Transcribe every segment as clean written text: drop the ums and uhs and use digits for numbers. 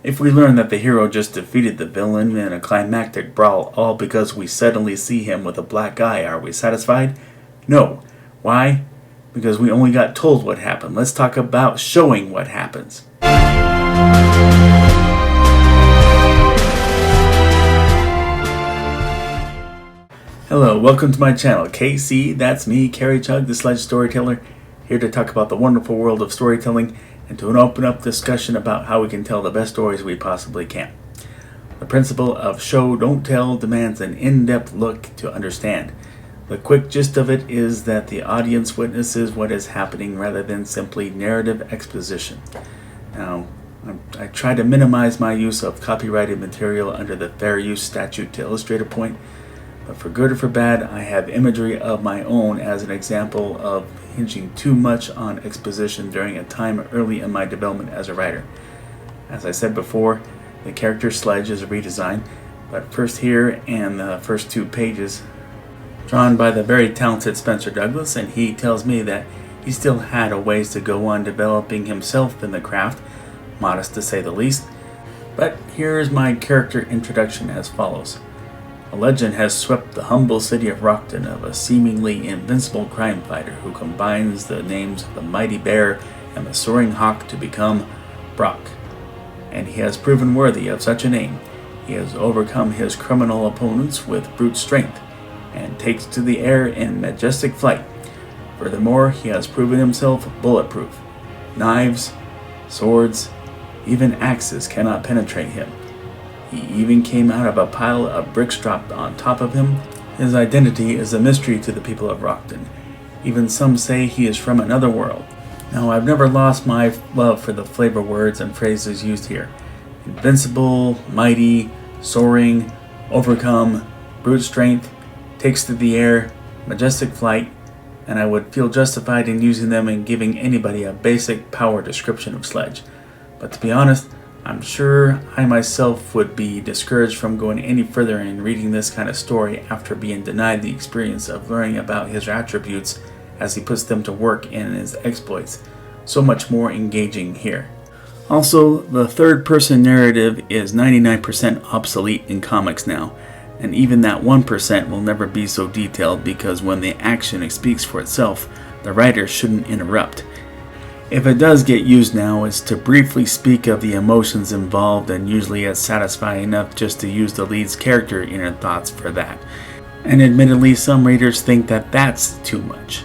If we learn that the hero just defeated the villain in a climactic brawl all because we suddenly see him with a black eye, are we satisfied? No. Why? Because we only got told what happened. Let's talk about showing what happens. Hello, welcome to my channel. KC, that's me, Kerry Chugg, the Sledge storyteller, here to talk about the wonderful world of storytelling and to open up discussion about how we can tell the best stories we possibly can. The principle of show, don't tell demands an in-depth look to understand. The quick gist of it is that the audience witnesses what is happening rather than simply narrative exposition. Now, I try to minimize my use of copyrighted material under the Fair Use Statute to illustrate a point, but for good or for bad, I have imagery of my own as an example of hinging too much on exposition during a time early in my development as a writer. As I said before, the character Sledge is a redesign, but first here and the first 2 pages, drawn by the very talented Spencer Douglas, and he tells me that he still had a ways to go on developing himself in the craft, modest to say the least. But here's my character introduction as follows. A legend has swept the humble city of Rockton of a seemingly invincible crime fighter who combines the names of the mighty bear and the soaring hawk to become Brock. And he has proven worthy of such a name. He has overcome his criminal opponents with brute strength and takes to the air in majestic flight. Furthermore, he has proven himself bulletproof. Knives, swords, even axes cannot penetrate him. He even came out of a pile of bricks dropped on top of him. His identity is a mystery to the people of Rockton. Even some say he is from another world. Now, I've never lost my love for the flavor words and phrases used here. Invincible, mighty, soaring, overcome, brute strength, takes to the air, majestic flight, and I would feel justified in using them and giving anybody a basic power description of Sledge. But to be honest, I'm sure I myself would be discouraged from going any further in reading this kind of story after being denied the experience of learning about his attributes as he puts them to work in his exploits. So much more engaging here. Also, the third-person narrative is 99% obsolete in comics now, and even that 1% will never be so detailed because when the action speaks for itself, the writer shouldn't interrupt. If it does get used now, it's to briefly speak of the emotions involved, and usually it's satisfying enough just to use the lead's character inner thoughts for that. And admittedly, some readers think that that's too much.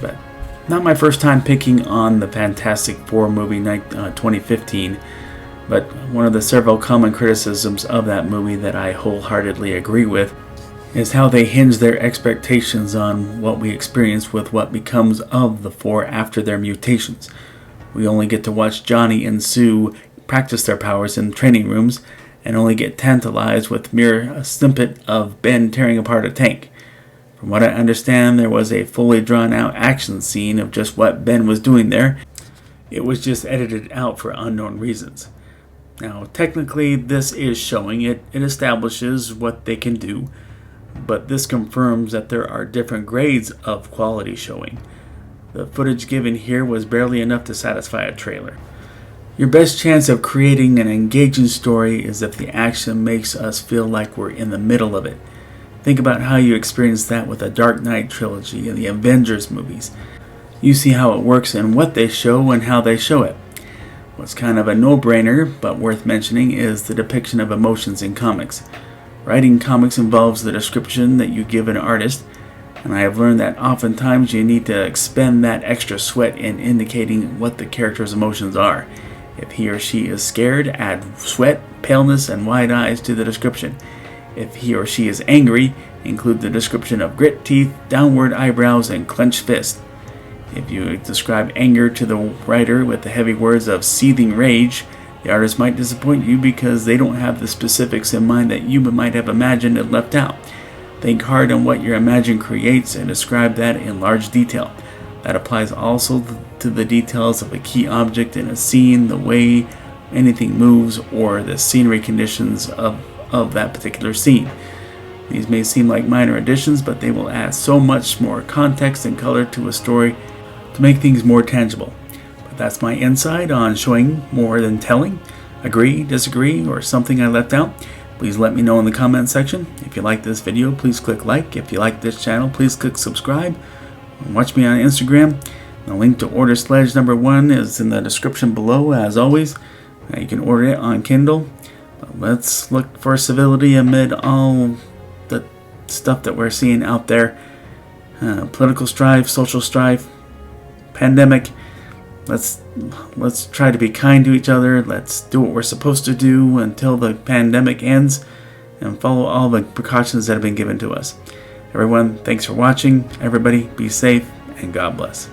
But not my first time picking on the Fantastic Four movie 2015, but one of the several common criticisms of that movie that I wholeheartedly agree with is how they hinge their expectations on what we experience with what becomes of the four after their mutations. We only get to watch Johnny and Sue practice their powers in training rooms and only get tantalized with a snippet of Ben tearing apart a tank. From what I understand, there was a fully drawn out action scene of just what Ben was doing there. It was just edited out for unknown reasons. Now, technically, this is showing it. It establishes what they can do. But this confirms that there are different grades of quality showing. The footage given here was barely enough to satisfy a trailer. Your best chance of creating an engaging story is if the action makes us feel like we're in the middle of it. Think about how you experienced that with the Dark Knight trilogy and the Avengers movies. You see how it works in what they show and how they show it. What's kind of a no-brainer, but worth mentioning, is the depiction of emotions in comics. Writing comics involves the description that you give an artist, and I have learned that oftentimes you need to expend that extra sweat in indicating what the character's emotions are. If he or she is scared, add sweat, paleness, and wide eyes to the description. If he or she is angry, include the description of grit teeth, downward eyebrows, and clenched fist. If you describe anger to the writer with the heavy words of seething rage, the artist might disappoint you because they don't have the specifics in mind that you might have imagined and left out. Think hard on what your imagination creates and describe that in large detail. That applies also to the details of a key object in a scene, the way anything moves, or the scenery conditions of that particular scene. These may seem like minor additions, but they will add so much more context and color to a story to make things more tangible. But that's my insight on showing more than telling. Agree, disagree, or something I left out? Please let me know in the comment section. If you like this video, please click like. If you like this channel, please click subscribe. Watch me on Instagram. The link to order Sledge number 1 is in the description below, as always. You can order it on Kindle. Let's look for civility amid all the stuff that we're seeing out there. Political strife, social strife, pandemic. Let's try to be kind to each other. Let's do what we're supposed to do until the pandemic ends, and follow all the precautions that have been given to us. Everyone, thanks for watching. Everybody, be safe, and God bless.